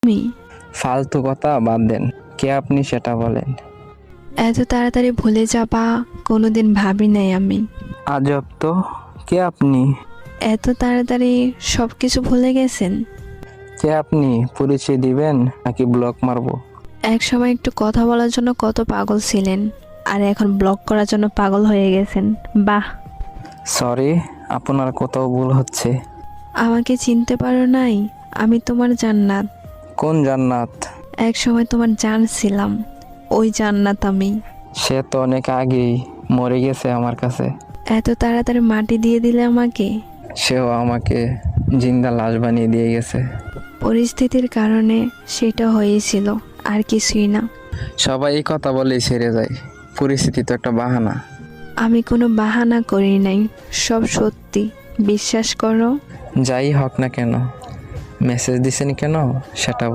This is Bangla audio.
তুমি ফালতু কথা বাদ দেন, কে আপনি সেটা বলেন। এত তাড়াতাড়ি ভুলে যাবা কোনোদিন ভাবি নাই আমি। আজব তো, কে আপনি? এত তাড়াতাড়ি সব কিছু ভুলে গেছেন? কে আপনি, পরিচয় দিবেন নাকি ব্লক মারবো? এক সময় একটু কথা বলার জন্য কত পাগল ছিলেন, আর এখন ব্লক করার জন্য পাগল হয়ে গেছেন। বাহ! সরি, আপনার কোথাও ভুল হচ্ছে। আমাকে চিনতে পারো নাই? আমি তোমার জান্নাত। কোন জান্নাত? এক সময় তোমার জান ছিলাম, ওই জান্নাত আমি। সে তো অনেক আগেই মরে গেছে আমার কাছে। এত তাড়াতাড়ি মাটি দিয়ে দিলে আমাকে। সেও আমাকে জিন্দা লাশ বানিয়ে দিয়ে গেছে। পরিস্থিতির কারণে সেটা হয়েছিল, আর কিছুই না। সবাই এই কথা বলেই ছেড়ে যায়, পরিস্থিতি তো একটা বাহানা। আমি কোনো বাহানা করি নাই, সব সত্যি, বিশ্বাস করো। যাই হোক না কেন, মেসেজ দিছেন কেন সেটা